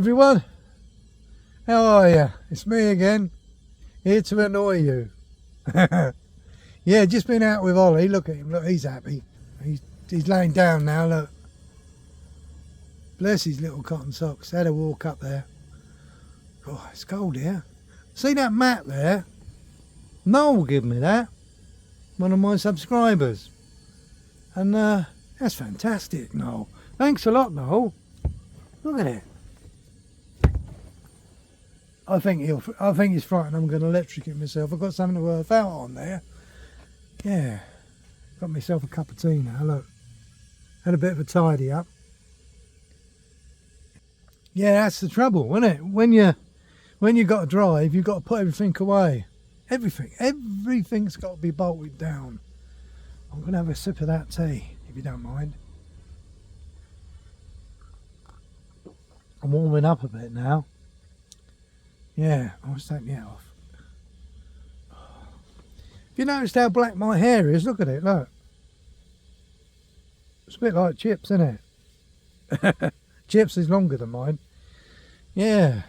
everyone, how are you? It's me again, here to annoy you. Yeah, just been out with Ollie. Look at him, look, he's happy. He's laying down now, look. Bless his little cotton socks. Had a walk up there. Oh, it's cold here. See that mat there? Noel gave me that. One of my subscribers. And that's fantastic, Noel. Thanks a lot, Noel. Look at it. I think he's frightened I'm going to electrocute myself. I've got something to work out on there. Yeah. Got myself a cup of tea now, look. Had a bit of a tidy up. Yeah, that's the trouble, isn't it? When you got to drive, you've got to put everything away. Everything's got to be bolted down. I'm going to have a sip of that tea, if you don't mind. I'm warming up a bit now. Yeah, I'll just take the hat off. Have you noticed how black my hair is? Look at it, look. It's a bit like Chips, isn't it? Chips is longer than mine. Yeah.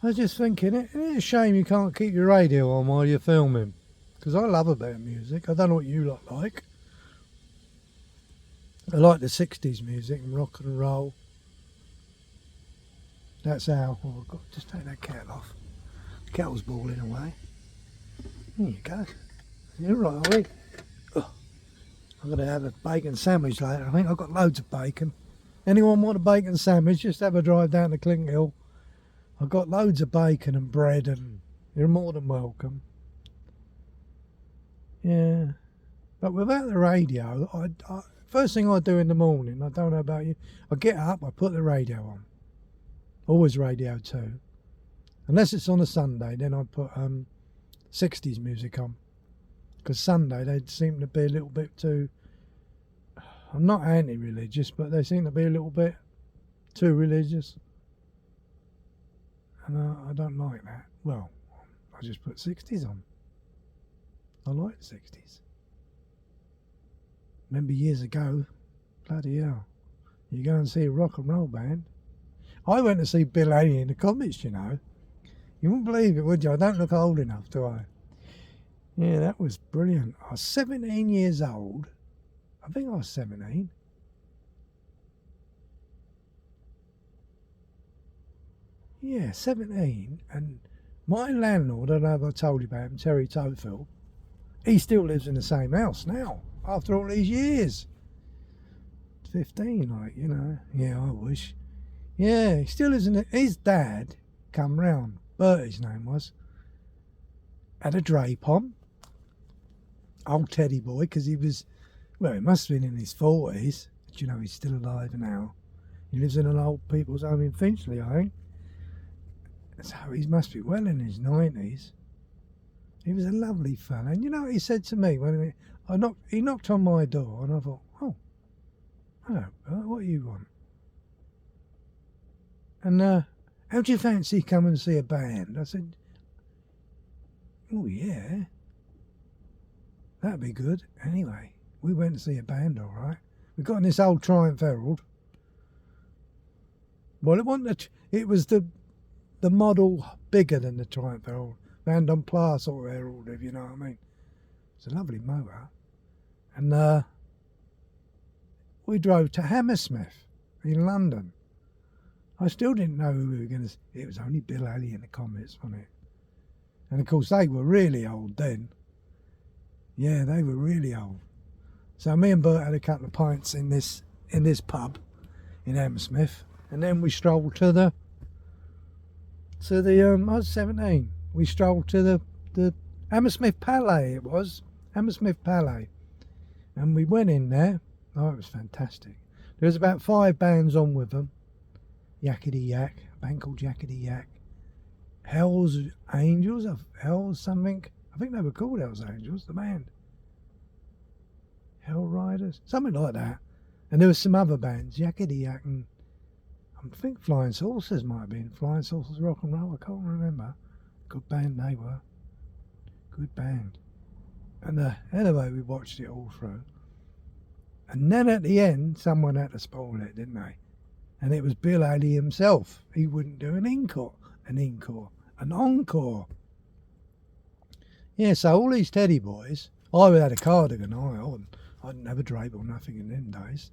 I was just thinking, it's a shame you can't keep your radio on while you're filming. Because I love a bit of music. I don't know what you lot like. I like the 60s music and rock and roll. That's how. Oh, I've got to just take that kettle off. The kettle's boiling away. There you go. You're right, Ollie. Oh, I'm going to have a bacon sandwich later. I think I've got loads of bacon. Anyone want a bacon sandwich? Just have a drive down to Clink Hill. I've got loads of bacon and bread, and you're more than welcome. Yeah. But without the radio, first thing I do in the morning, I don't know about you, I get up, I put the radio on. Always Radio 2. Unless it's on a Sunday, then I put 60s music on. Because Sunday, they seem to be a little bit too... I'm not anti-religious, but they seem to be a little bit too religious. And I don't like that. Well, I just put 60s on. I like the 60s. Remember years ago, bloody hell, you go and see a rock and roll band. I went to see Bill Haley in the Comets, you know. You wouldn't believe it, would you? I don't look old enough, do I? Yeah, that was brilliant. I was 17 years old. I think I was 17. Yeah, 17. And my landlord, I don't know if I told you about him, Terry Tofield, he still lives in the same house now, after all these years. 15, like, you know. Yeah, I wish. Yeah, he still lives in it. His dad come round, Bert his name was, had a drape on. Old Teddy boy, because he was, well, he must have been in his 40s. But you know, he's still alive now. He lives in an old people's home in Finchley, I think. So he must be well in his 90s. He was a lovely fella. And you know what he said to me when he knocked on my door, and I thought, oh, hello, Bert, what do you want? And how do you fancy come and see a band? I said, oh yeah, that'd be good. Anyway, we went to see a band, all right. We got in this old Triumph Herald. Well, it was the model bigger than the Triumph Herald, Van Don Pla sort of Herald, if you know what I mean. It's a lovely motor, and we drove to Hammersmith in London. I still didn't know who we were going to... It was only Bill Haley and the Comets, wasn't it? And of course, they were really old then. Yeah, they were really old. So me and Bert had a couple of pints in this pub in Hammersmith, and then we strolled to the I was 17. We strolled to the Hammersmith Palais. It was Hammersmith Palais, and we went in there. Oh, it was fantastic. There was about 5 bands on with them. Yakety Yak, a band called Yakety Yak, Hell's Angels, Hell's something. I think they were called Hell's Angels, the band. Hell Riders, something like that. And there was some other bands, Yakety Yak, and I think Flying Saucers might have been. Flying Saucers Rock and Roll, I can't remember. Good band they were. Good band. And anyway, we watched it all through. And then at the end, someone had to spoil it, didn't they? And it was Bill Haley himself. He wouldn't do an encore. Yeah, so all these teddy boys, I had a cardigan, I didn't have a drape or nothing in them days.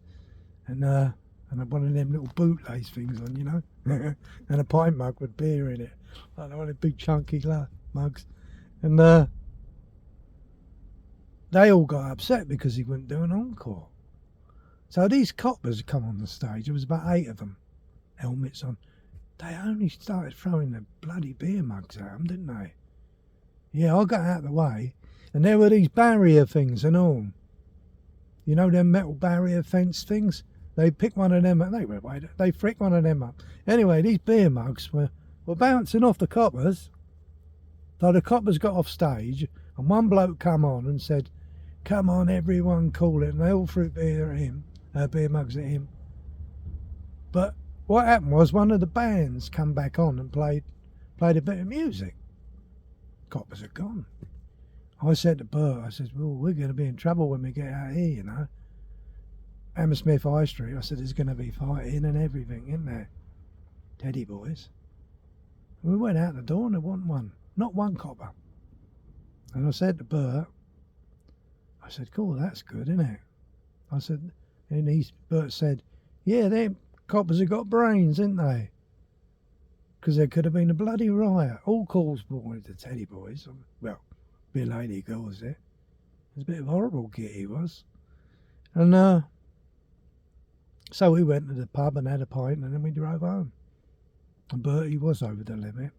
And I had one of them little bootlace things on, you know, and a pint mug with beer in it, like one of the big chunky mugs. And they all got upset because he wouldn't do an encore. So these coppers come on the stage, there was about 8 of them, helmets on. They only started throwing the bloody beer mugs at them, didn't they? Yeah, I got out of the way, and there were these barrier things and all. You know them metal barrier fence things? They picked one of them up, they fricked one of them up. Anyway, these beer mugs were bouncing off the coppers. So the coppers got off stage, and one bloke come on and said, "Come on, everyone, call it." And they all threw beer mugs at him. But what happened was one of the bands come back on and played a bit of music. Coppers are gone. I said to Bert, I said, "Well, we're going to be in trouble when we get out here, you know. Hammersmith High Street." I said, "There's going to be fighting and everything, isn't there? Teddy boys." And we went out the door and there wasn't not one copper. And I said to Bert, I said, "Cool, that's good, isn't it?" I said, and Bert said, "Yeah, them coppers have got brains, ain't they? Because there could have been a bloody riot. All calls brought to Teddy boys." Well, Bill Haley calls it. It was a bit of a horrible git he was. And so we went to the pub and had a pint, and then we drove home. And Bertie was over the limit.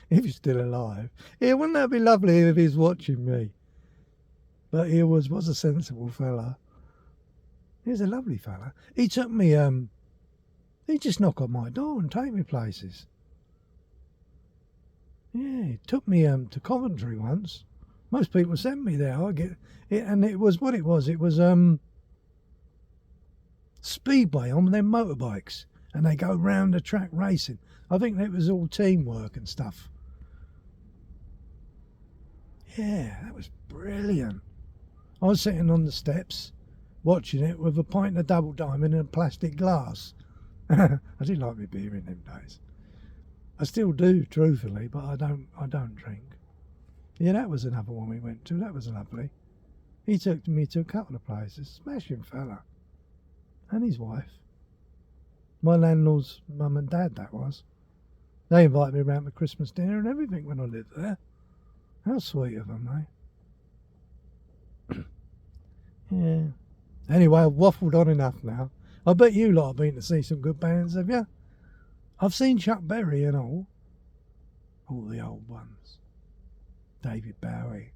If he's still alive. Yeah, wouldn't that be lovely if he's watching me? But he was a sensible fella. He was a lovely fella. He took me, he'd just knock on my door and take me places. Yeah, he took me to Coventry once. Most people sent me there. I get it, and it was what it was. It was speedway on them motorbikes, and they go round the track racing. I think it was all teamwork and stuff. Yeah, that was brilliant. I was sitting on the steps watching it with a pint of double diamond in a plastic glass. I did like my beer in them days. I still do, truthfully, but I don't drink. Yeah, that was another one we went to. That was lovely. He took me to a couple of places. Smashing fella. And his wife. My landlord's mum and dad, that was. They invited me around for Christmas dinner and everything when I lived there. How sweet of them, eh? Yeah. Anyway, I've waffled on enough now. I bet you lot have been to see some good bands, have you? I've seen Chuck Berry and all the old ones. David Bowie.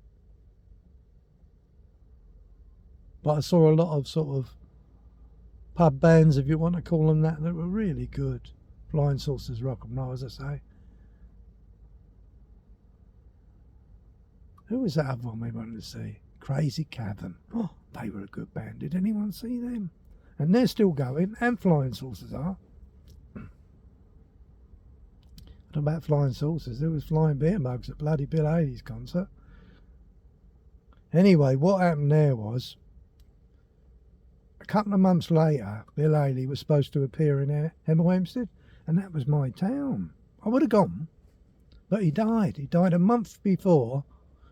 But I saw a lot of sort of pub bands, if you want to call them that were really good. Flying Saucers, rock and roll, as I say. Who was that other one we wanted to see? Crazy Cavern. Oh, they were a good band. Did anyone see them? And they're still going, and Flying Saucers are. I don't know about Flying Saucers. There was flying beer mugs at bloody Bill Haley's concert. Anyway, what happened there was, a couple of months later, Bill Haley was supposed to appear in Hemel Hempstead, and that was my town. I would have gone, but he died. He died a month before.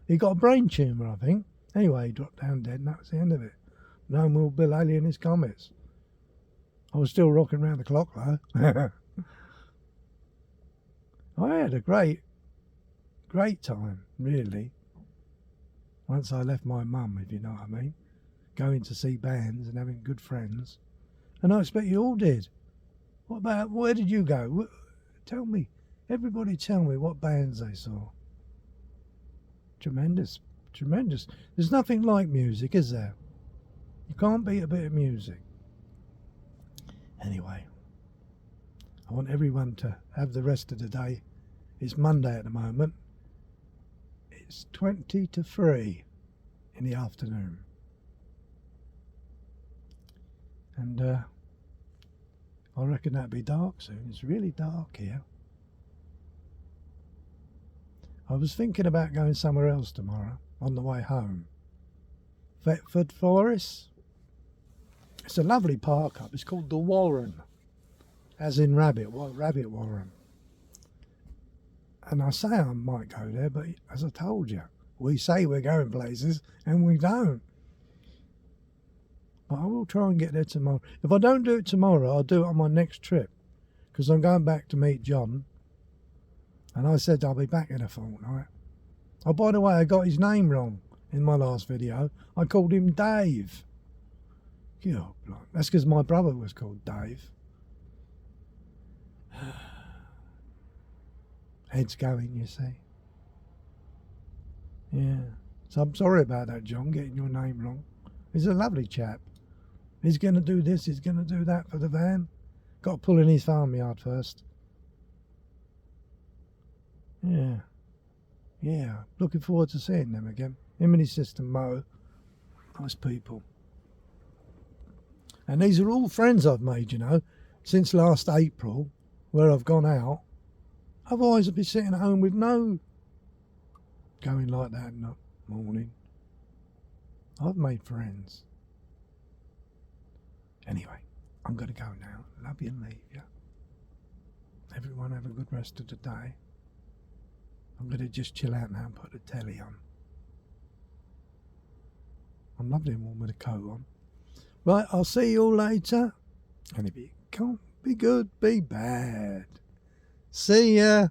He got a brain tumour, I think. Anyway, he dropped down dead, and that was the end of it. No more Bill Haley and his Comets. I was still rocking round the clock, though. I had a great time, really. Once I left my mum, if you know what I mean. Going to see bands and having good friends. And I expect you all did. Where did you go? Tell me. Everybody tell me what bands they saw. Tremendous. There's nothing like music, is there? You can't beat a bit of music. Anyway, I want everyone to have the rest of the day. It's Monday at the moment. It's 20 to 3 in the afternoon. And I reckon that'll be dark soon. It's really dark here. I was thinking about going somewhere else tomorrow on the way home. Thetford Forest. It's a lovely park up. It's called the Warren, as in rabbit, rabbit warren. And I say I might go there, but as I told you, we say we're going places and we don't. But I will try and get there tomorrow. If I don't do it tomorrow, I'll do it on my next trip, because I'm going back to meet John. And I said I'll be back in a fortnight. Oh, by the way, I got his name wrong in my last video. I called him Dave. Yeah, that's because my brother was called Dave. Head's going, you see. Yeah. So I'm sorry about that, John, getting your name wrong. He's a lovely chap. He's going to do this, he's going to do that for the van. Got to pull in his farmyard first. Yeah. Yeah. Looking forward to seeing them again. Him and his sister Mo. Nice people. And these are all friends I've made, you know, since last April, where I've gone out. Otherwise I'd be sitting at home with no going like that in the morning. I've made friends. Anyway, I'm going to go now. Love you and leave you. Everyone have a good rest of the day. I'm going to just chill out now and put the telly on. I'm lovely and warm with a coat on. Right, I'll see you all later. And if you can't be good, be bad. See ya.